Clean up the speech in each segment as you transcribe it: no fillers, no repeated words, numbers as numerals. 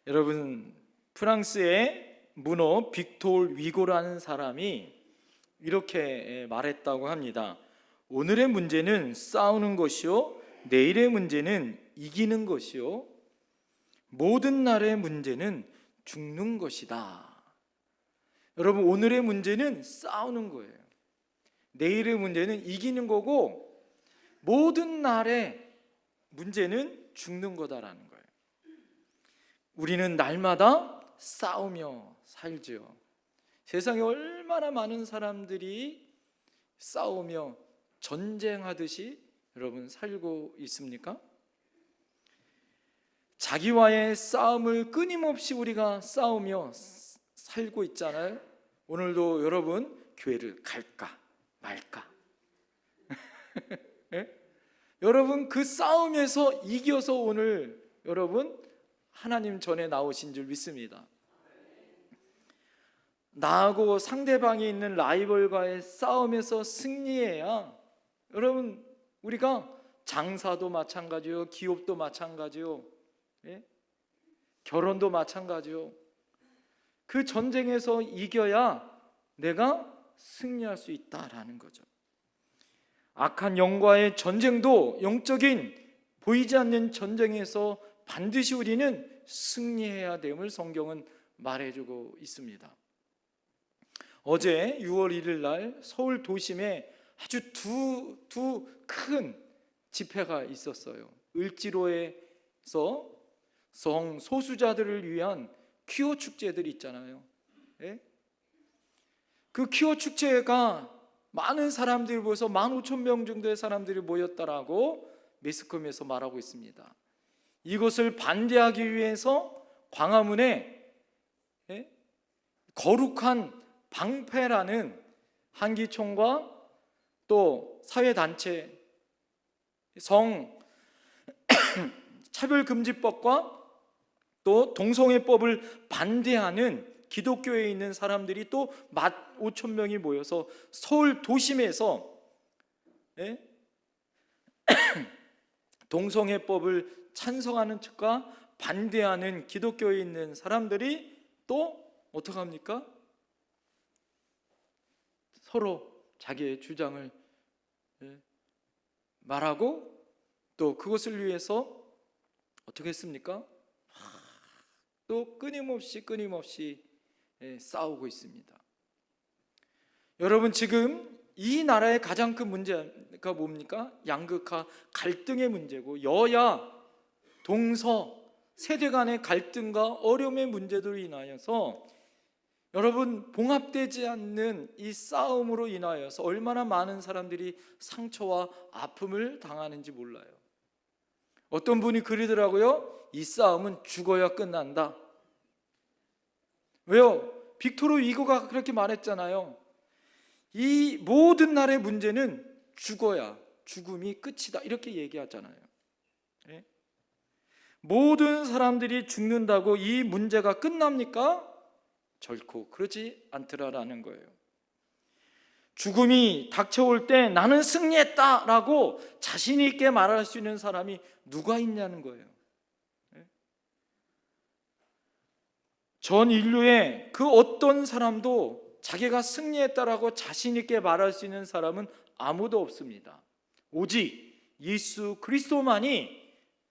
여러분, 프랑스의 문호 빅톨 위고라는 사람이 이렇게 말했다고 합니다. 오늘의 문제는 싸우는 것이요, 내일의 문제는 이기는 것이요, 모든 날의 문제는 죽는 것이다. 여러분, 오늘의 문제는 싸우는 거예요. 내일의 문제는 이기는 거고, 모든 날의 문제는 죽는 거다라는 거예요. 우리는 날마다 싸우며 살지요. 세상에 얼마나 많은 사람들이 싸우며 전쟁하듯이 여러분 살고 있습니까? 자기와의 싸움을 끊임없이 우리가 싸우며 살고 있잖아요. 오늘도 여러분 교회를 갈까 말까 네? 여러분 그 싸움에서 이겨서 오늘 여러분 하나님 전에 나오신 줄 믿습니다. 나하고 상대방이 있는 라이벌과의 싸움에서 승리해야 여러분 우리가 장사도 마찬가지요, 기업도 마찬가지요, 예? 결혼도 마찬가지요. 그 전쟁에서 이겨야 내가 승리할 수 있다라는 거죠. 악한 영과의 전쟁도 영적인 보이지 않는 전쟁에서 반드시 우리는 승리해야 됨을 성경은 말해주고 있습니다. 어제 6월 1일 날 서울 도심에 아주 두 큰 집회가 있었어요. 을지로에서 성소수자들을 위한 퀴어 축제들이 있잖아요. 예? 그 퀴어 축제가 많은 사람들이 모여서 15,000명 정도의 사람들이 모였다라고 매스컴에서 말하고 있습니다. 이것을 반대하기 위해서 광화문에 거룩한 방패라는 한기총과 또 사회단체 차별금지법과 또 동성애법을 반대하는 기독교에 있는 사람들이 또 15,000명이 모여서 서울 도심에서 동성애법을 찬성하는 측과 반대하는 기독교에 있는 사람들이 또 어떻게 합니까? 서로 자기의 주장을 말하고 또 그것을 위해서 어떻게 했습니까? 또 끊임없이 싸우고 있습니다. 여러분, 지금 이 나라의 가장 큰 문제가 뭡니까? 양극화, 갈등의 문제고, 여야 동서 세대 간의 갈등과 어려움의 문제들로 인하여서 여러분 봉합되지 않는 이 싸움으로 인하여서 얼마나 많은 사람들이 상처와 아픔을 당하는지 몰라요. 어떤 분이 그러더라고요. 이 싸움은 죽어야 끝난다. 왜요? 빅토르 위고가 그렇게 말했잖아요. 이 모든 날의 문제는 죽어야 죽음이 끝이다, 이렇게 얘기하잖아요. 예? 모든 사람들이 죽는다고 이 문제가 끝납니까? 결코 그렇지 않더라라는 거예요. 죽음이 닥쳐올 때 나는 승리했다라고 자신 있게 말할 수 있는 사람이 누가 있냐는 거예요. 전 인류의 그 어떤 사람도 자기가 승리했다라고 자신 있게 말할 수 있는 사람은 아무도 없습니다. 오직 예수 그리스도만이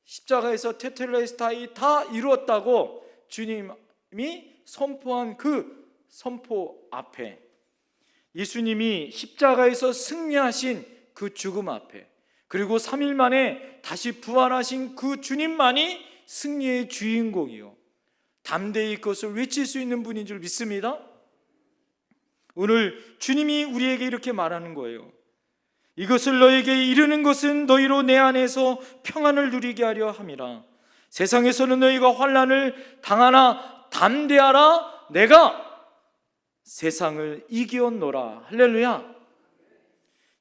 십자가에서 테텔레스타이 다 이루었다고 주님이 선포한 그 선포 앞에, 예수님이 십자가에서 승리하신 그 죽음 앞에, 그리고 3일 만에 다시 부활하신 그 주님만이 승리의 주인공이요 담대히 그것을 외칠 수 있는 분인 줄 믿습니다. 오늘 주님이 우리에게 이렇게 말하는 거예요. 이것을 너에게 이르는 것은 너희로 내 안에서 평안을 누리게 하려 함이라. 세상에서는 너희가 환난을 당하나 담대하라, 내가 세상을 이기었노라. 할렐루야.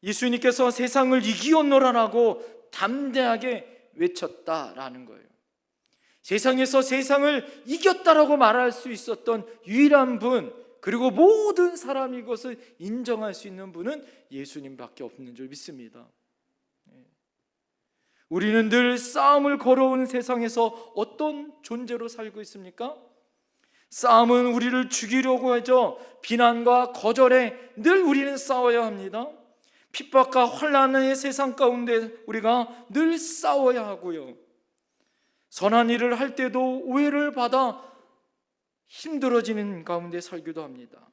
예수님께서 세상을 이기었노라라고 담대하게 외쳤다라는 거예요. 세상에서 세상을 이겼다라고 말할 수 있었던 유일한 분, 그리고 모든 사람이 이것을 인정할 수 있는 분은 예수님밖에 없는 줄 믿습니다. 우리는 늘 싸움을 걸어온 세상에서 어떤 존재로 살고 있습니까? 싸움은 우리를 죽이려고 하죠. 비난과 거절에 늘 우리는 싸워야 합니다. 핍박과 환난의 세상 가운데 우리가 늘 싸워야 하고요. 선한 일을 할 때도 오해를 받아 힘들어지는 가운데 살기도 합니다.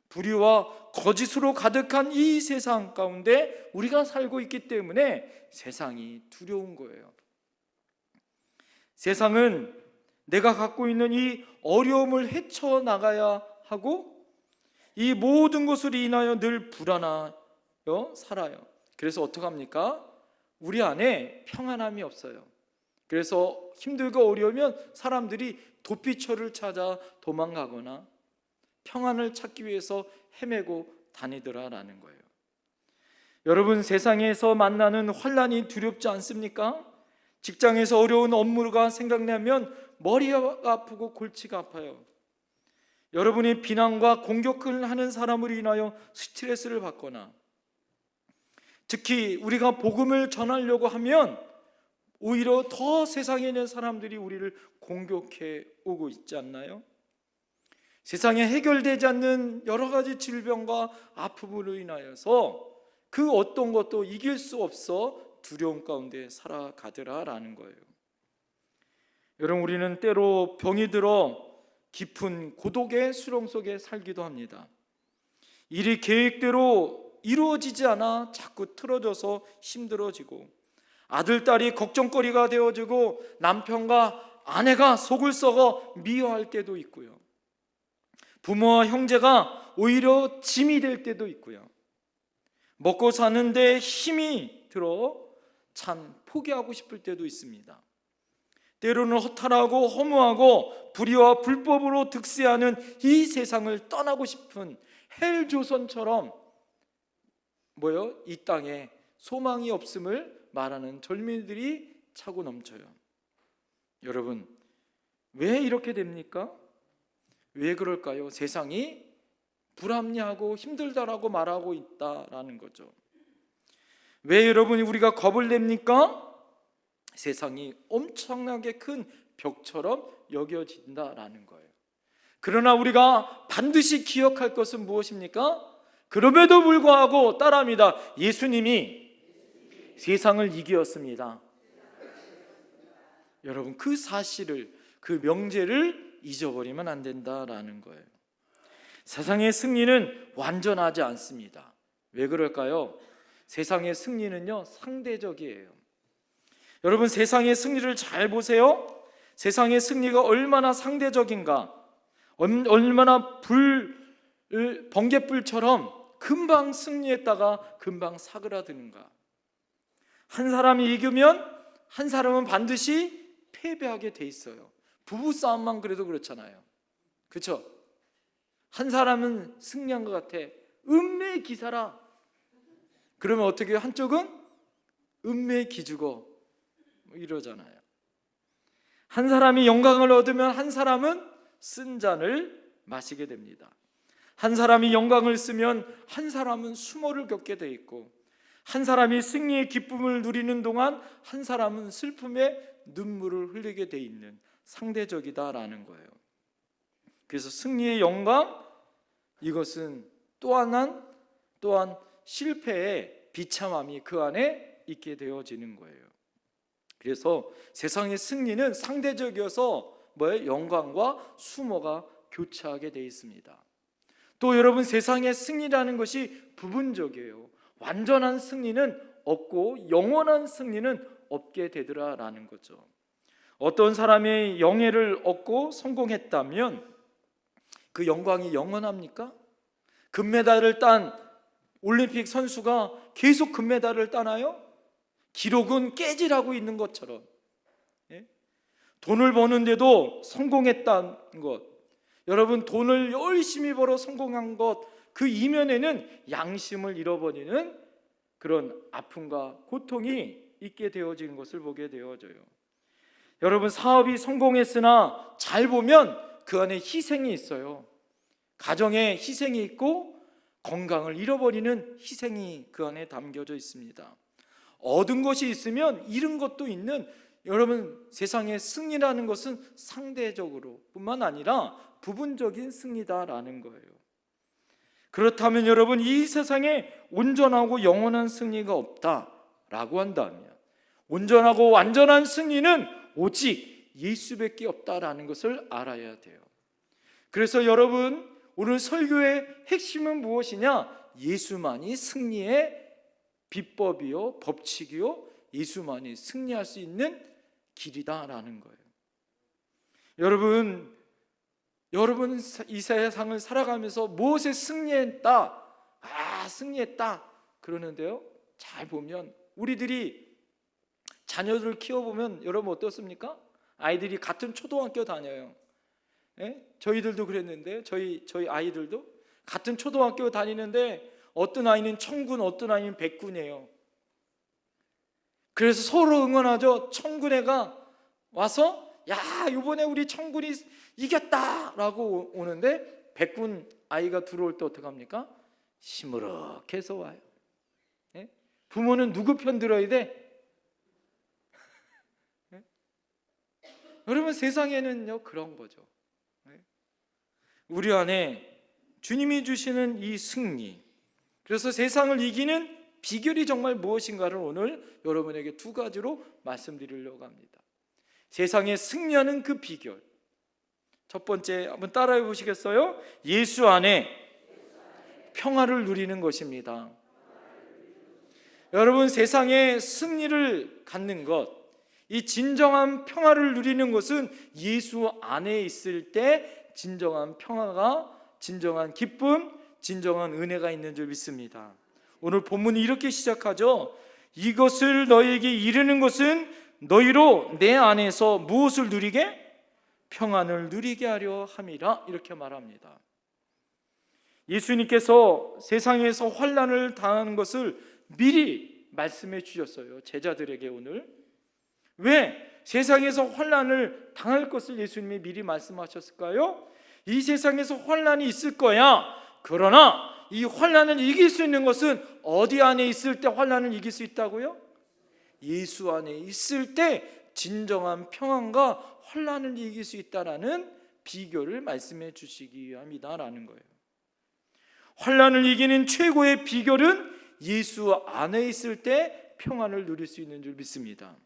불의와 거짓으로 가득한 이 세상 가운데 우리가 살고 있기 때문에 세상이 두려운 거예요. 세상은 내가 갖고 있는 이 어려움을 헤쳐나가야 하고 이 모든 것으로 인하여 늘 불안하여 살아요. 그래서 어떡합니까? 우리 안에 평안함이 없어요. 그래서 힘들고 어려우면 사람들이 도피처를 찾아 도망가거나 평안을 찾기 위해서 헤매고 다니더라라는 거예요. 여러분, 세상에서 만나는 환난이 두렵지 않습니까? 직장에서 어려운 업무가 생각나면 머리가 아프고 골치가 아파요. 여러분이 비난과 공격을 하는 사람으로 인하여 스트레스를 받거나, 특히 우리가 복음을 전하려고 하면 오히려 더 세상에 있는 사람들이 우리를 공격해 오고 있지 않나요? 세상에 해결되지 않는 여러 가지 질병과 아픔으로 인하여서 그 어떤 것도 이길 수 없어 두려움 가운데 살아가더라라는 거예요. 여러분, 우리는 때로 병이 들어 깊은 고독의 수렁 속에 살기도 합니다. 일이 계획대로 이루어지지 않아 자꾸 틀어져서 힘들어지고, 아들, 딸이 걱정거리가 되어지고, 남편과 아내가 속을 썩어 미워할 때도 있고요. 부모와 형제가 오히려 짐이 될 때도 있고요. 먹고 사는데 힘이 들어 참 포기하고 싶을 때도 있습니다. 때로는 허탈하고 허무하고 불의와 불법으로 득세하는 이 세상을 떠나고 싶은 헬조선처럼 이 땅에 소망이 없음을 말하는 젊은이들이 차고 넘쳐요. 여러분, 왜 이렇게 됩니까? 왜 그럴까요? 세상이 불합리하고 힘들다라고 말하고 있다라는 거죠. 왜 여러분이 우리가 겁을 냅니까? 세상이 엄청나게 큰 벽처럼 여겨진다라는 거예요. 그러나 우리가 반드시 기억할 것은 무엇입니까? 그럼에도 불구하고 따라합니다. 예수님이 세상을 이기었습니다. 여러분, 그 사실을, 그 명제를 잊어버리면 안 된다라는 거예요. 세상의 승리는 완전하지 않습니다. 왜 그럴까요? 세상의 승리는요, 상대적이에요. 여러분, 세상의 승리를 잘 보세요. 세상의 승리가 얼마나 상대적인가, 얼마나 번갯불처럼 금방 승리했다가 금방 사그라드는가. 한 사람이 이기면 한 사람은 반드시 패배하게 돼 있어요. 부부싸움만 그래도 그렇잖아요. 그렇죠? 한 사람은 승리한 것 같아. 은매 기사라. 그러면 어떻게 해요? 한쪽은 은매 기죽어 이러잖아요. 한 사람이 영광을 얻으면 한 사람은 쓴 잔을 마시게 됩니다. 한 사람이 영광을 쓰면 한 사람은 수모를 겪게 돼 있고, 한 사람이 승리의 기쁨을 누리는 동안 한 사람은 슬픔의 눈물을 흘리게 돼 있는 상대적이다라는 거예요. 그래서 승리의 영광, 이것은 또한 실패의 비참함이 그 안에 있게 되어지는 거예요. 그래서 세상의 승리는 상대적이어서 영광과 수모가 교차하게 되어 있습니다. 또 여러분, 세상의 승리라는 것이 부분적이에요. 완전한 승리는 없고 영원한 승리는 없게 되더라라는 거죠. 어떤 사람이 영예를 얻고 성공했다면 그 영광이 영원합니까? 금메달을 딴 올림픽 선수가 계속 금메달을 따나요? 기록은 깨질하고 있는 것처럼. 돈을 버는데도 성공했다는 것, 여러분, 돈을 열심히 벌어 성공한 것, 그 이면에는 양심을 잃어버리는 그런 아픔과 고통이 있게 되어지는 것을 보게 되어져요. 여러분, 사업이 성공했으나 잘 보면 그 안에 희생이 있어요. 가정에 희생이 있고 건강을 잃어버리는 희생이 그 안에 담겨져 있습니다. 얻은 것이 있으면 잃은 것도 있는, 여러분 세상의 승리라는 것은 상대적으로 뿐만 아니라 부분적인 승리다라는 거예요. 그렇다면 여러분, 이 세상에 온전하고 영원한 승리가 없다라고 한다면 온전하고 완전한 승리는 오직 예수밖에 없다라는 것을 알아야 돼요. 그래서 여러분, 오늘 설교의 핵심은 무엇이냐? 예수만이 승리의 비법이요, 법칙이요, 예수만이 승리할 수 있는 길이다라는 거예요. 여러분 이 세상을 살아가면서 무엇에 승리했다, 승리했다 그러는데요, 잘 보면 우리들이 자녀들을 키워보면 여러분 어떻습니까? 아이들이 같은 초등학교 다녀요. 예? 저희들도 그랬는데, 저희 아이들도 같은 초등학교 다니는데 어떤 아이는 청군, 어떤 아이는 백군이에요. 그래서 서로 응원하죠. 청군 애가 와서 야, 이번에 우리 청군이 이겼다라고 오는데 백군 아이가 들어올 때 어떡합니까? 시무룩해서 와요. 예? 부모는 누구 편 들어야 돼? 예? 여러분, 세상에는요 그런 거죠. 예? 우리 안에 주님이 주시는 이 승리, 그래서 세상을 이기는 비결이 정말 무엇인가를 오늘 여러분에게 두 가지로 말씀드리려고 합니다. 세상에 승리하는 그 비결, 첫 번째 한번 따라해 보시겠어요? 예수 안에 평화를 누리는 것입니다. 여러분, 세상에 승리를 갖는 것, 이 진정한 평화를 누리는 것은 예수 안에 있을 때 진정한 평화가, 진정한 기쁨, 진정한 은혜가 있는 줄 믿습니다. 오늘 본문이 이렇게 시작하죠. 이것을 너희에게 이르는 것은 너희로 내 안에서 무엇을 누리게? 평안을 누리게 하려 함이라, 이렇게 말합니다. 예수님께서 세상에서 환난을 당하는 것을 미리 말씀해 주셨어요, 제자들에게. 오늘 왜 세상에서 환난을 당할 것을 예수님이 미리 말씀하셨을까요? 이 세상에서 환난이 있을 거야. 그러나 이 환난을 이길 수 있는 것은 어디 안에 있을 때 환난을 이길 수 있다고요? 예수 안에 있을 때 진정한 평안과 환난을 이길 수 있다라는 비결을 말씀해 주시기 위함이다라는 거예요. 환난을 이기는 최고의 비결은 예수 안에 있을 때 평안을 누릴 수 있는 줄 믿습니다.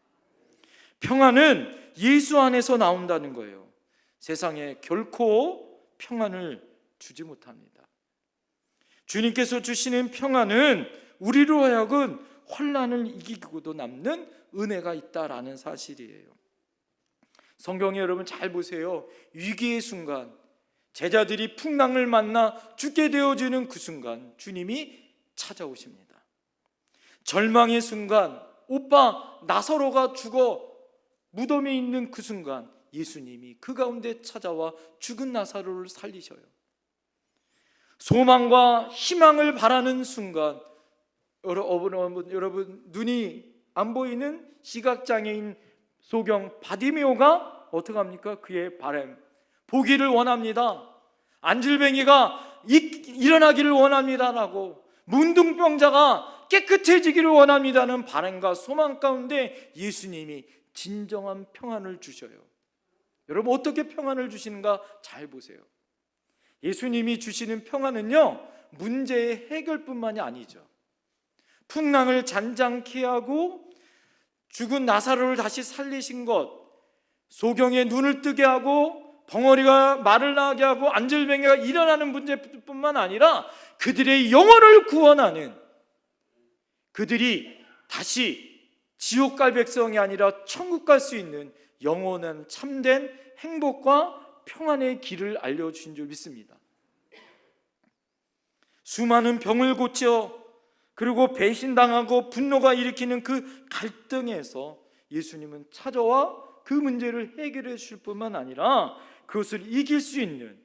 평안은 예수 안에서 나온다는 거예요. 세상에 결코 평안을 주지 못합니다. 주님께서 주시는 평안은 우리로 하여금 환난을 이기고도 남는 은혜가 있다라는 사실이에요. 성경에 여러분 잘 보세요. 위기의 순간, 제자들이 풍랑을 만나 죽게 되어지는 그 순간 주님이 찾아오십니다. 절망의 순간, 오빠 나사로가 죽어 무덤에 있는 그 순간 예수님이 그 가운데 찾아와 죽은 나사로를 살리셔요. 소망과 희망을 바라는 순간, 여러분 눈이 안 보이는 시각장애인 소경 바디메오가 어떻게 합니까? 그의 바람, 보기를 원합니다. 안질뱅이가 일어나기를 원합니다라고, 문둥병자가 깨끗해지기를 원합니다는 바람과 소망 가운데 예수님이 진정한 평안을 주셔요. 여러분, 어떻게 평안을 주시는가 잘 보세요. 예수님이 주시는 평안은요, 문제의 해결뿐만이 아니죠. 풍랑을 잔잔케 하고 죽은 나사로를 다시 살리신 것, 소경의 눈을 뜨게 하고 벙어리가 말을 나게 하고 안질뱅이가 일어나는 문제뿐만 아니라 그들의 영혼을 구원하는, 그들이 다시 지옥 갈 백성이 아니라 천국 갈 수 있는 영원한 참된 행복과 평안의 길을 알려주신 줄 믿습니다. 수많은 병을 고쳐, 그리고 배신당하고 분노가 일으키는 그 갈등에서 예수님은 찾아와 그 문제를 해결해 주실 뿐만 아니라 그것을 이길 수 있는,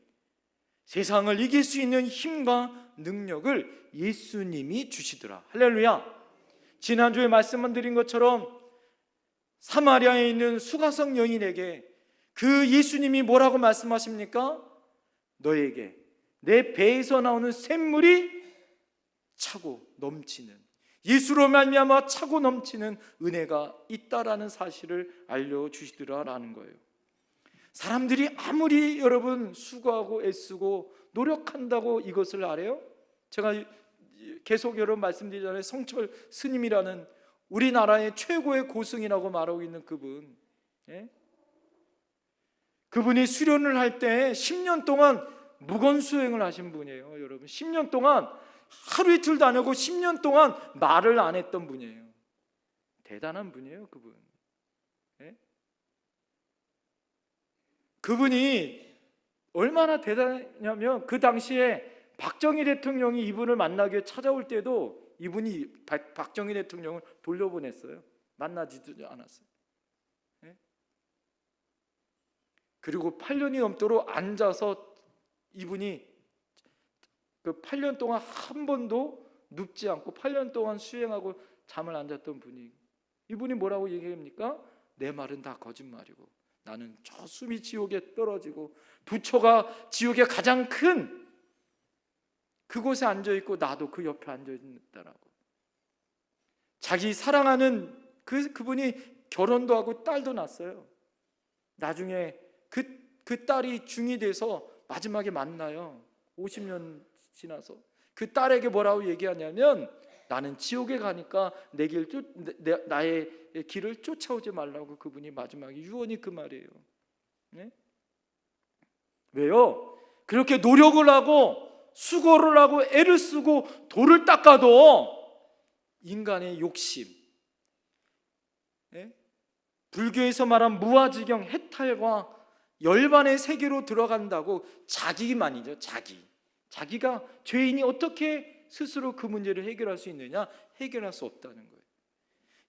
세상을 이길 수 있는 힘과 능력을 예수님이 주시더라. 할렐루야. 지난주에 말씀만 드린 것처럼 사마리아에 있는 수가성 여인에게 그 예수님이 뭐라고 말씀하십니까? 너에게 내 배에서 나오는 샘물이 차고 넘치는, 예수로 말미암아 차고 넘치는 은혜가 있다라는 사실을 알려주시더라라는 거예요. 사람들이 아무리 여러분 수고하고 애쓰고 노력한다고 이것을 알아요? 제가 계속 여러분 말씀드리잖아요. 성철 스님이라는 우리나라의 최고의 고승이라고 말하고 있는 그분, 예? 그분이 수련을 할 때 10년 동안 무건수행을 하신 분이에요. 여러분 10년 동안 하루 이틀도 안 하고 10년 동안 말을 안 했던 분이에요. 대단한 분이에요 그분. 예? 그분이 얼마나 대단하냐면 그 당시에 박정희 대통령이 이분을 만나기 위해 찾아올 때도 이분이 박정희 대통령을 돌려보냈어요. 만나지도 않았어요. 예? 그리고 8년이 넘도록 앉아서 이분이 그 8년 동안 한 번도 눕지 않고 8년 동안 수행하고 잠을 안 잤던 분이, 이분이 뭐라고 얘기합니까? 내 말은 다 거짓말이고 나는 저 숨이 지옥에 떨어지고 부처가 지옥의 가장 큰 그곳에 앉아있고 나도 그 옆에 앉아있다라고. 자기 사랑하는 그분이 결혼도 하고 딸도 낳았어요. 나중에 그 딸이 중이 돼서 마지막에 만나요. 50년 지나서 그 딸에게 뭐라고 얘기하냐면 나는 지옥에 가니까 나의 길을 쫓아오지 말라고 그분이 마지막에 유언이 그 말이에요. 네? 왜요? 그렇게 노력을 하고 수고를 하고 애를 쓰고 돌을 닦아도 인간의 욕심, 네? 불교에서 말한 무아지경 해탈과 열반의 세계로 들어간다고 자기만이죠. 자기가 죄인이 어떻게 스스로 그 문제를 해결할 수 있느냐? 해결할 수 없다는 거예요.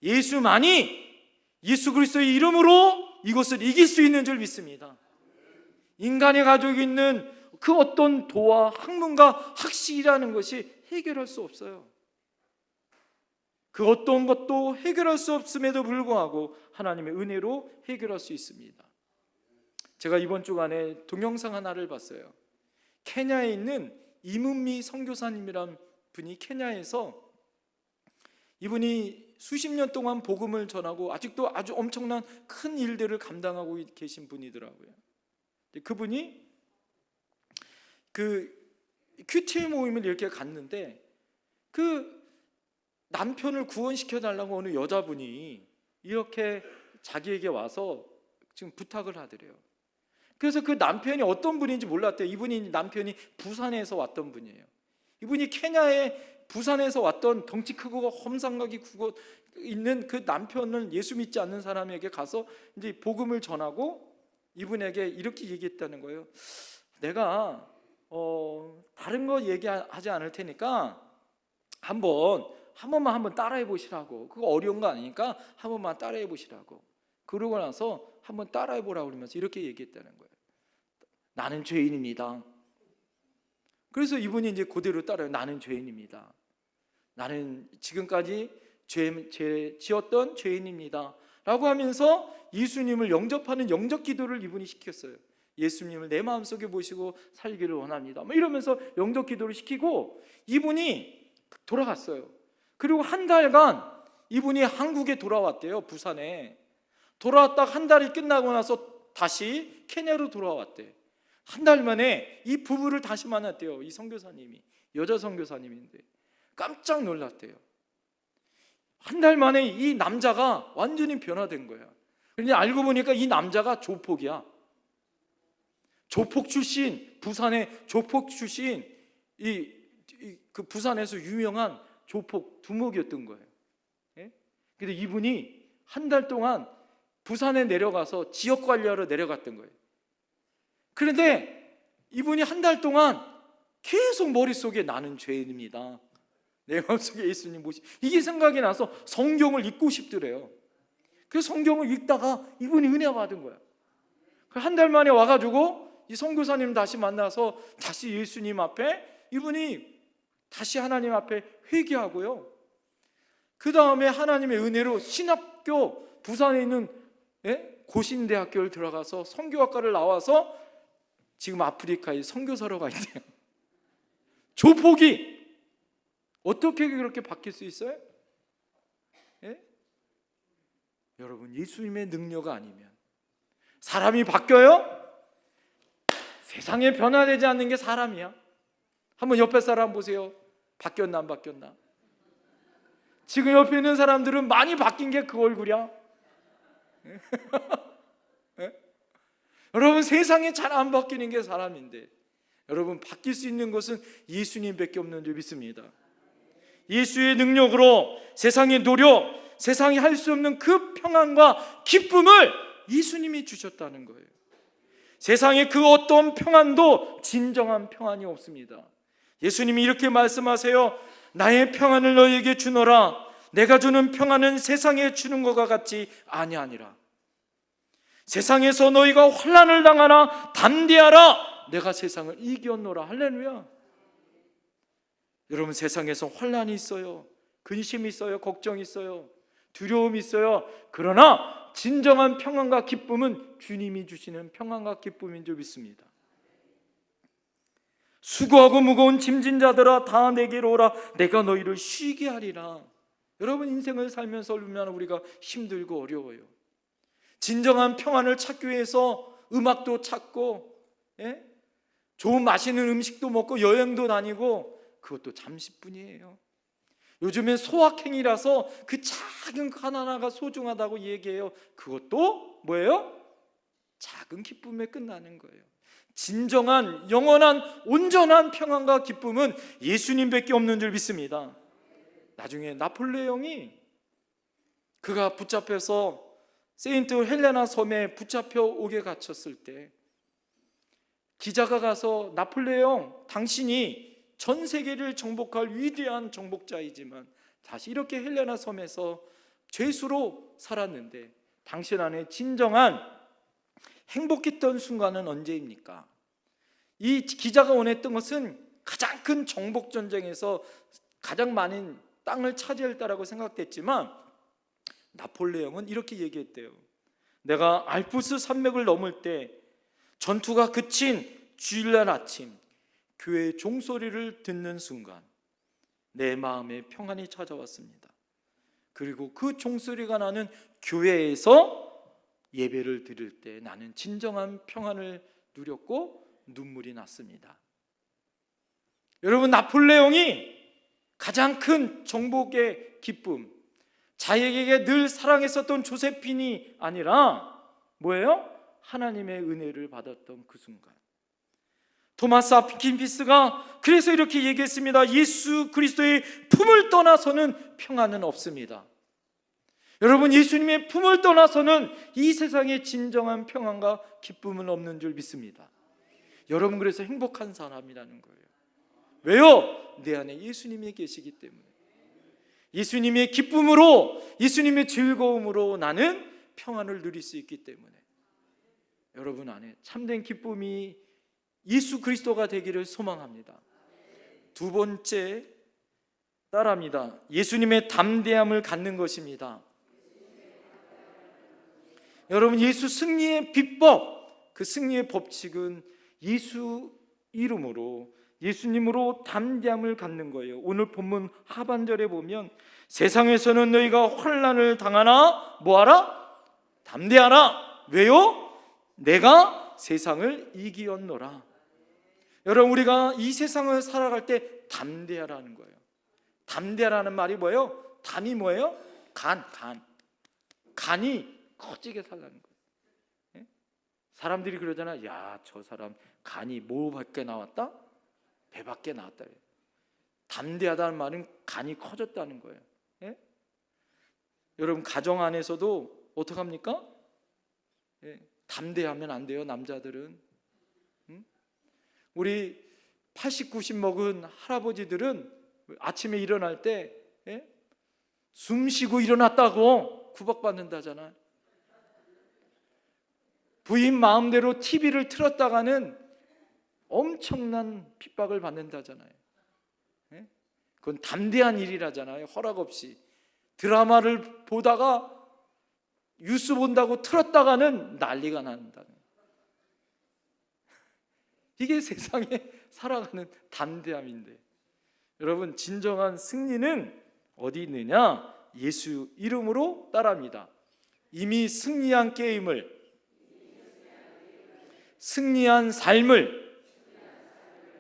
예수만이 예수 그리스도의 이름으로 이것을 이길 수 있는 줄 믿습니다. 인간이 가지고 있는 그 어떤 도와 학문과 학식이라는 것이 해결할 수 없어요. 그 어떤 것도 해결할 수 없음에도 불구하고 하나님의 은혜로 해결할 수 있습니다. 제가 이번 주간에 동영상 하나를 봤어요. 케냐에 있는 이문미 선교사님이란 분이 케냐에서 이분이 수십 년 동안 복음을 전하고 아직도 아주 엄청난 큰 일들을 감당하고 계신 분이더라고요. 그분이 그 큐티 모임을 이렇게 갔는데 그 남편을 구원시켜 달라고 어느 여자분이 이렇게 자기에게 와서 지금 부탁을 하더래요. 그래서 그 남편이 어떤 분인지 몰랐대요. 이분이 남편이 부산에서 왔던 분이에요. 이분이 케냐에 부산에서 왔던 덩치 크고 험상각이 크고 있는 그 남편을 예수 믿지 않는 사람에게 가서 이제 복음을 전하고 이분에게 이렇게 얘기했다는 거예요. 내가 다른 거 얘기하지 않을 테니까 한 번만 따라해 보시라고. 그거 어려운 거 아니니까 한 번만 따라해 보시라고. 그러고 나서 한번 따라해 보라고 그러면서 이렇게 얘기했다는 거예요. 나는 죄인입니다. 그래서 이분이 이제 그대로 따라요. 나는 죄인입니다. 나는 지금까지 죄 지었던 죄인입니다. 라고 하면서 예수님을 영접하는 영접 기도를 이분이 시켰어요. 예수님을 내 마음속에 모시고 살기를 원합니다. 이러면서 영접 기도를 시키고 이분이 돌아갔어요. 그리고 한 달간 이분이 한국에 돌아왔대요. 부산에. 돌아왔다 한 달이 끝나고 나서 다시 케냐로 돌아왔대. 한 달 만에 이 부부를 다시 만났대요. 이 선교사님이, 여자 선교사님인데 깜짝 놀랐대요. 한 달 만에 이 남자가 완전히 변화된 거야. 그런데 알고 보니까 이 남자가 조폭이야. 조폭 출신, 부산의 조폭 출신, 그 부산에서 유명한 조폭 두목이었던 거예요. 예? 근데 이분이 한 달 동안 부산에 내려가서 지역 관리하러 내려갔던 거예요. 그런데 이분이 한 달 동안 계속 머릿속에 나는 죄인입니다. 내 마음속에 예수님 모시 이게 생각이 나서 성경을 읽고 싶더래요. 그래서 성경을 읽다가 이분이 은혜 받은 거야. 한 달 만에 와가지고 이 선교사님 다시 만나서 다시 예수님 앞에 이분이 다시 하나님 앞에 회개하고요. 그 다음에 하나님의 은혜로 신학교 부산에 있는 고신대학교를 들어가서 선교학과를 나와서 지금 아프리카에 선교사로 가 있대요. 조폭이 어떻게 그렇게 바뀔 수 있어요? 여러분, 예수님의 능력 아니면 사람이 바뀌어요? 세상에 변화되지 않는 게 사람이야. 한번 옆에 사람 보세요. 바뀌었나 안 바뀌었나? 지금 옆에 있는 사람들은 많이 바뀐 게 그 얼굴이야. 여러분, 세상에 잘 안 바뀌는 게 사람인데, 여러분, 바뀔 수 있는 것은 예수님밖에 없는 줄 믿습니다. 예수의 능력으로 세상의 노력, 세상이 할 수 없는 그 평안과 기쁨을 예수님이 주셨다는 거예요. 세상의 그 어떤 평안도 진정한 평안이 없습니다. 예수님이 이렇게 말씀하세요. 나의 평안을 너희에게 주노라. 내가 주는 평안은 세상에 주는 것과 같지 아니하니라. 세상에서 너희가 환난을 당하나 담대하라. 내가 세상을 이겼노라. 할렐루야. 여러분, 세상에서 환난이 있어요. 근심이 있어요. 걱정이 있어요. 두려움이 있어요. 그러나 진정한 평안과 기쁨은 주님이 주시는 평안과 기쁨인 줄 믿습니다. 수고하고 무거운 짐진 자들아 다 내게로 오라. 내가 너희를 쉬게 하리라. 여러분, 인생을 살면서 얼마나 우리가 힘들고 어려워요. 진정한 평안을 찾기 위해서 음악도 찾고, 좋은 맛있는 음식도 먹고 여행도 다니고, 그것도 잠시뿐이에요. 요즘엔 소확행이라서 그 작은 것 하나하나가 소중하다고 얘기해요. 그것도 뭐예요? 작은 기쁨에 끝나는 거예요. 진정한 영원한 온전한 평안과 기쁨은 예수님밖에 없는 줄 믿습니다. 나중에 나폴레옹이 그가 붙잡혀서 세인트 헬레나 섬에 붙잡혀 오게 갇혔을 때 기자가 가서 나폴레옹, 당신이 전 세계를 정복할 위대한 정복자이지만 다시 이렇게 헬레나 섬에서 죄수로 살았는데 당신 안에 진정한 행복했던 순간은 언제입니까? 이 기자가 원했던 것은 가장 큰 정복 전쟁에서 가장 많은 땅을 차지했다라고 생각됐지만 나폴레옹은 이렇게 얘기했대요. 내가 알프스 산맥을 넘을 때 전투가 그친 주일날 아침 교회의 종소리를 듣는 순간 내 마음에 평안이 찾아왔습니다. 그리고 그 종소리가 나는 교회에서 예배를 드릴 때 나는 진정한 평안을 누렸고 눈물이 났습니다. 여러분, 나폴레옹이 가장 큰 정복의 기쁨, 자기에게 늘 사랑했었던 조세핀이 아니라 뭐예요? 하나님의 은혜를 받았던 그 순간. 토마스 아킨피스가 그래서 이렇게 얘기했습니다. 예수 그리스도의 품을 떠나서는 평안은 없습니다. 여러분, 예수님의 품을 떠나서는 이 세상에 진정한 평안과 기쁨은 없는 줄 믿습니다. 여러분, 그래서 행복한 사람이라는 거예요. 왜요? 내 안에 예수님이 계시기 때문에. 예수님의 기쁨으로, 예수님의 즐거움으로 나는 평안을 누릴 수 있기 때문에 여러분 안에 참된 기쁨이 예수 그리스도가 되기를 소망합니다. 두 번째, 따라합니다. 예수님의 담대함을 갖는 것입니다. 여러분, 예수 승리의 비법, 그 승리의 법칙은 예수 이름으로, 예수님으로 담대함을 갖는 거예요. 오늘 본문 하반절에 보면 세상에서는 너희가 환난을 당하나 뭐하라? 담대하라. 왜요? 내가 세상을 이기었노라. 여러분, 우리가 이 세상을 살아갈 때 담대하라는 거예요. 담대하라는 말이 뭐예요? 담이 뭐예요? 간이 커지게 살라는 거예요. 사람들이 그러잖아. 야, 저 사람 간이 뭐 밖에 나왔다? 배 밖에 나왔다. 담대하다는 말은 간이 커졌다는 거예요. 여러분, 가정 안에서도 어떡합니까? 담대하면 안 돼요. 남자들은. 우리 80, 90 먹은 할아버지들은 아침에 일어날 때 숨 쉬고 일어났다고 구박받는다잖아. 부인 마음대로 TV를 틀었다가는 엄청난 핍박을 받는다잖아요. 그건 담대한 일이라잖아요. 허락 없이 드라마를 보다가 뉴스 본다고 틀었다가는 난리가 난다. 이게 세상에 살아가는 담대함인데, 여러분, 진정한 승리는 어디 있느냐? 예수 이름으로 따라합니다. 이미 승리한 게임을, 승리한 삶을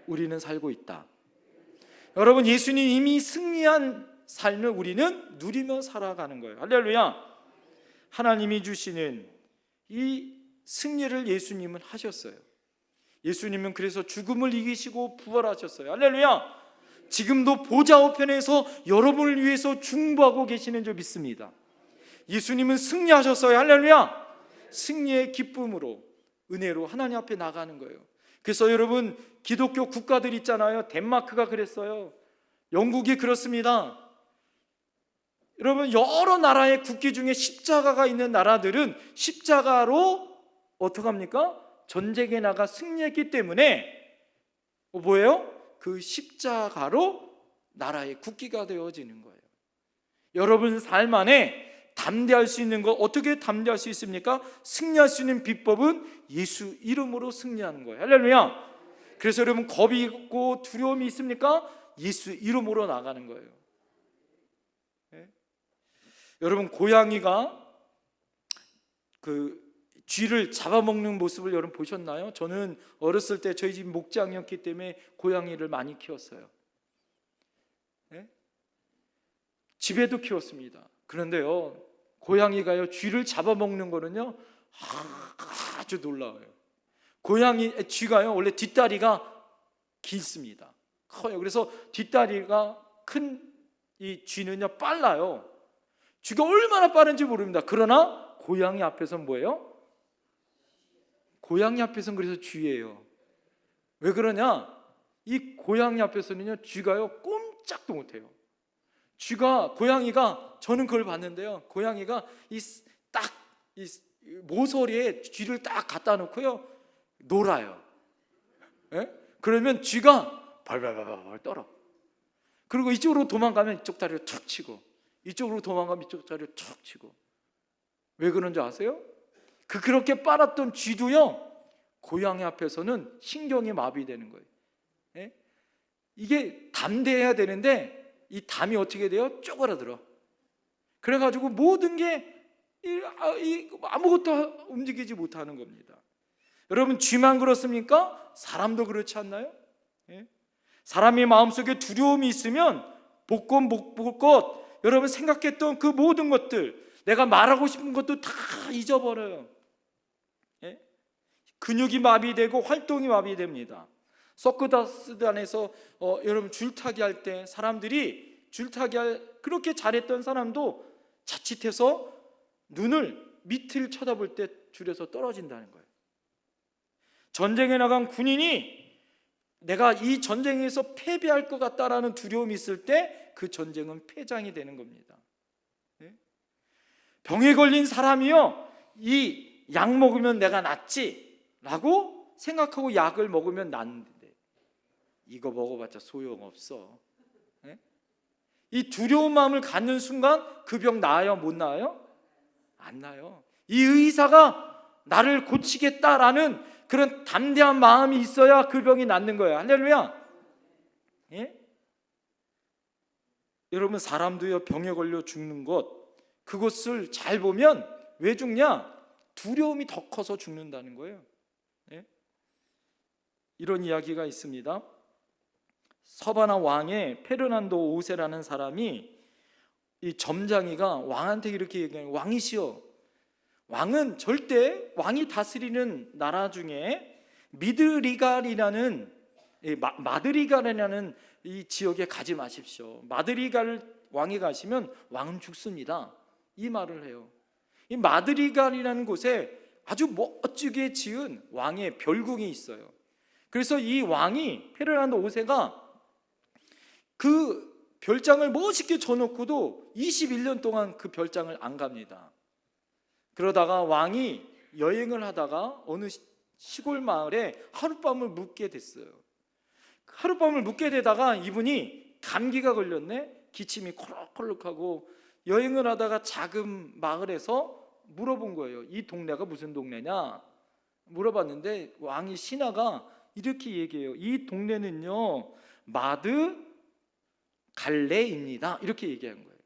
우리는 살고 있다. 여러분, 예수님 이미 승리한 삶을 우리는 누리며 살아가는 거예요. 할렐루야. 하나님이 주시는 이 승리를 예수님은 하셨어요. 예수님은 그래서 죽음을 이기시고 부활하셨어요. 할렐루야. 지금도 보좌 우편에서 여러분을 위해서 중보하고 계시는 줄 믿습니다. 예수님은 승리하셨어요. 할렐루야. 승리의 기쁨으로, 은혜로 하나님 앞에 나가는 거예요. 그래서 여러분, 기독교 국가들 있잖아요. 덴마크가 그랬어요. 영국이 그렇습니다. 여러분, 여러 나라의 국기 중에 십자가가 있는 나라들은 십자가로 어떻게 합니까? 전쟁에 나가 승리했기 때문에 뭐예요? 그 십자가로 나라의 국기가 되어지는 거예요. 여러분 삶 안에 담대할 수 있는 것, 어떻게 담대할 수 있습니까? 승리할 수 있는 비법은 예수 이름으로 승리하는 거예요. 할렐루야. 그래서 여러분, 겁이 있고 두려움이 있습니까? 예수 이름으로 나가는 거예요. 네? 여러분, 고양이가 그 쥐를 잡아먹는 모습을 여러분 보셨나요? 저는 어렸을 때 저희 집 목장이었기 때문에 고양이를 많이 키웠어요. 네? 집에도 키웠습니다. 그런데요, 고양이가요, 쥐를 잡아먹는 거는요 아주 놀라워요. 쥐가요 원래 뒷다리가 길습니다. 커요. 그래서 뒷다리가 큰 이 쥐는요 빨라요. 쥐가 얼마나 빠른지 모릅니다. 그러나 고양이 앞에서는 뭐예요? 고양이 앞에서는 그래서 쥐예요. 왜 그러냐? 이 고양이 앞에서는요 쥐가요 꼼짝도 못해요. 고양이가, 저는 그걸 봤는데요, 고양이가 이 모서리에 쥐를 딱 갖다 놓고요 놀아요. 예? 그러면 쥐가 발발발발 떨어. 그리고 이쪽으로 도망가면 이쪽 다리를 툭 치고, 이쪽으로 도망가면 이쪽 다리를 툭 치고. 왜 그런지 아세요? 그렇게 빨았던 쥐도요 고양이 앞에서는 신경이 마비되는 거예요. 예? 이게 담대해야 되는데 이 담이 어떻게 돼요? 쪼그라들어. 그래가지고 모든 게 아무것도 움직이지 못하는 겁니다. 여러분, 쥐만 그렇습니까? 사람도 그렇지 않나요? 예? 사람이 마음속에 두려움이 있으면 볼 것, 여러분 생각했던 그 모든 것들, 내가 말하고 싶은 것도 다 잊어버려요. 예? 근육이 마비되고 활동이 마비됩니다. 서커스단에서 여러분 줄타기 할 때 사람들이 그렇게 잘했던 사람도 자칫해서 눈을 밑을 쳐다볼 때 줄에서 떨어진다는 거예요. 전쟁에 나간 군인이 내가 이 전쟁에서 패배할 것 같다라는 두려움이 있을 때 그 전쟁은 패장이 되는 겁니다. 병에 걸린 사람이요, 이 약 먹으면 내가 낫지 라고 생각하고 약을 먹으면 낫는데 이거 먹어봤자 소용없어. 이 두려운 마음을 갖는 순간 그 병 나아요? 못 나아요? 안 나요. 이 의사가 나를 고치겠다라는 그런 담대한 마음이 있어야 그 병이 낫는 거예요. 할렐루야. 예? 여러분, 사람도요 병에 걸려 죽는 그것을 잘 보면 왜 죽냐? 두려움이 더 커서 죽는다는 거예요. 예? 이런 이야기가 있습니다. 서바나 왕의 페르난도 5세라는 사람이, 이 점장이가 왕한테 이렇게 얘기해요. 왕이시여, 왕은 절대, 왕이 다스리는 나라 중에 마드리갈이라는 이 지역에 가지 마십시오. 마드리갈 왕이 가시면 왕은 죽습니다. 이 말을 해요. 이 마드리갈이라는 곳에 아주 멋지게 지은 왕의 별궁이 있어요. 그래서 이 왕이, 페르난도 5세가 그 별장을 멋있게 쳐놓고도 21년 동안 그 별장을 안 갑니다. 그러다가 왕이 여행을 하다가 어느 시골 마을에 하룻밤을 묵게 됐어요. 하룻밤을 묵게 되다가 이분이 감기가 걸렸네. 기침이 콜록콜록하고, 여행을 하다가 작은 마을에서 물어본 거예요. 이 동네가 무슨 동네냐 물어봤는데 왕이 신하가 이렇게 얘기해요. 이 동네는요 마드 갈레입니다. 이렇게 얘기한 거예요.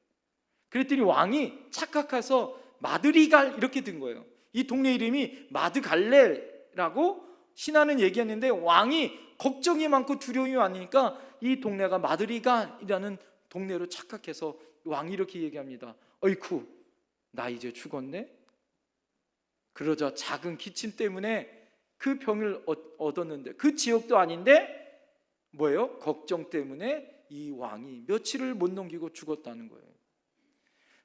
그랬더니 왕이 착각해서 마드리갈 이렇게 든 거예요. 이 동네 이름이 마드갈레라고 신하는 얘기했는데 왕이 걱정이 많고 두려움이 많으니까 이 동네가 마드리갈이라는 동네로 착각해서 왕이 이렇게 얘기합니다. 어이쿠, 나 이제 죽었네. 그러자 작은 기침 때문에 그 병을 얻었는데, 그 지역도 아닌데 뭐예요? 걱정 때문에 이 왕이 며칠을 못 넘기고 죽었다는 거예요.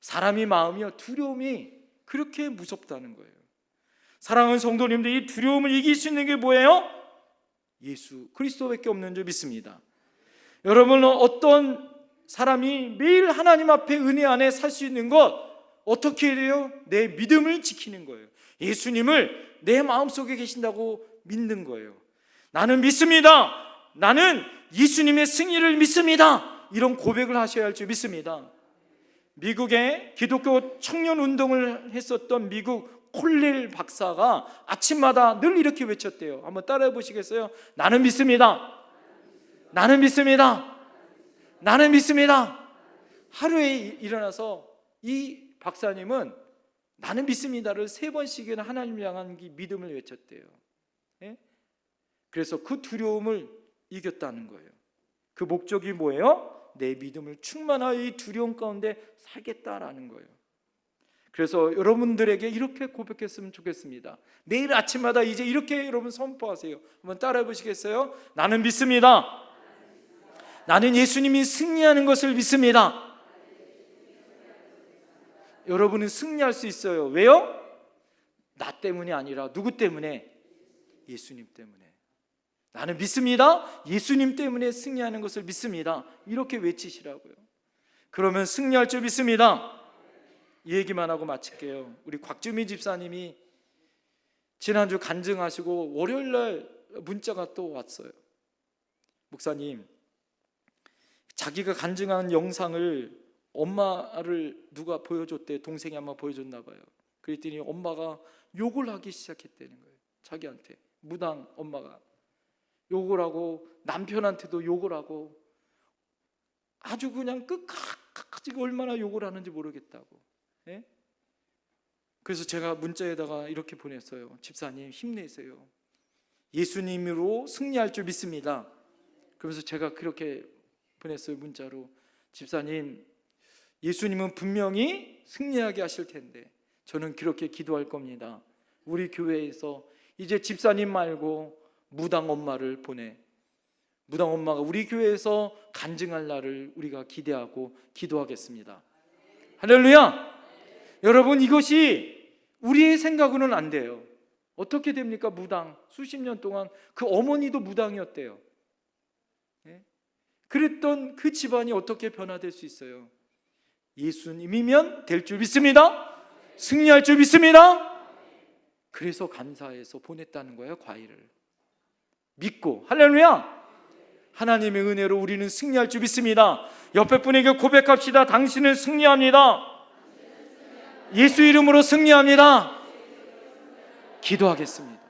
사람이 마음이요, 두려움이 그렇게 무섭다는 거예요. 사랑하는 성도님들, 이 두려움을 이길 수 있는 게 뭐예요? 예수 그리스도밖에 없는 줄 믿습니다. 여러분, 어떤 사람이 매일 하나님 앞에 은혜 안에 살 수 있는 것 어떻게 해야 돼요? 내 믿음을 지키는 거예요. 예수님을 내 마음속에 계신다고 믿는 거예요. 나는 믿습니다. 나는 예수님의 승리를 믿습니다. 이런 고백을 하셔야 할 줄 믿습니다. 미국의 기독교 청년 운동을 했었던 미국 콜릴 박사가 아침마다 늘 이렇게 외쳤대요. 한번 따라해 보시겠어요? 나는 믿습니다. 나는 믿습니다. 나는 믿습니다. 하루에 일어나서 이 박사님은 나는 믿습니다를 3번씩이나 하나님을 향한 믿음을 외쳤대요. 예? 그래서 그 두려움을 이겼다는 거예요. 그 목적이 뭐예요? 내 믿음을 충만하여 이 두려움 가운데 살겠다라는 거예요. 그래서 여러분들에게 이렇게 고백했으면 좋겠습니다. 매일 아침마다 이제 이렇게 여러분 선포하세요. 한번 따라해 보시겠어요? 나는 믿습니다. 나는 예수님이 승리하는 것을 믿습니다. 여러분은 승리할 수 있어요. 왜요? 나 때문이 아니라 누구 때문에? 예수님 때문에. 나는 믿습니다. 예수님 때문에 승리하는 것을 믿습니다. 이렇게 외치시라고요. 그러면 승리할 줄 믿습니다. 이 얘기만 하고 마칠게요. 우리 곽주미 집사님이 지난주 간증하시고 월요일날 문자가 또 왔어요. 목사님, 자기가 간증한 영상을 엄마를 누가 보여줬대. 동생이 아마 보여줬나 봐요. 그랬더니 엄마가 욕을 하기 시작했다는 거예요. 자기한테 무당 엄마가 욕을 하고 남편한테도 욕을 하고 아주 그냥 끝까지 얼마나 욕을 하는지 모르겠다고. 예? 그래서 제가 문자에다가 이렇게 보냈어요. 집사님 힘내세요. 예수님으로 승리할 줄 믿습니다. 그러면서 제가 그렇게 보냈어요. 문자로. 집사님, 예수님은 분명히 승리하게 하실 텐데 저는 그렇게 기도할 겁니다. 우리 교회에서 이제 집사님 말고 무당 엄마를 보내. 무당 엄마가 우리 교회에서 간증할 날을 우리가 기대하고 기도하겠습니다. 할렐루야! 여러분, 이것이 우리의 생각으로는 안 돼요. 어떻게 됩니까? 무당 수십 년 동안 그 어머니도 무당이었대요. 그랬던 그 집안이 어떻게 변화될 수 있어요? 예수님이면 될 줄 믿습니다. 승리할 줄 믿습니다. 그래서 감사해서 보냈다는 거예요. 과일을 믿고. 할렐루야! 하나님의 은혜로 우리는 승리할 줄 믿습니다. 옆에 분에게 고백합시다. 당신은 승리합니다. 예수 이름으로 승리합니다. 기도하겠습니다.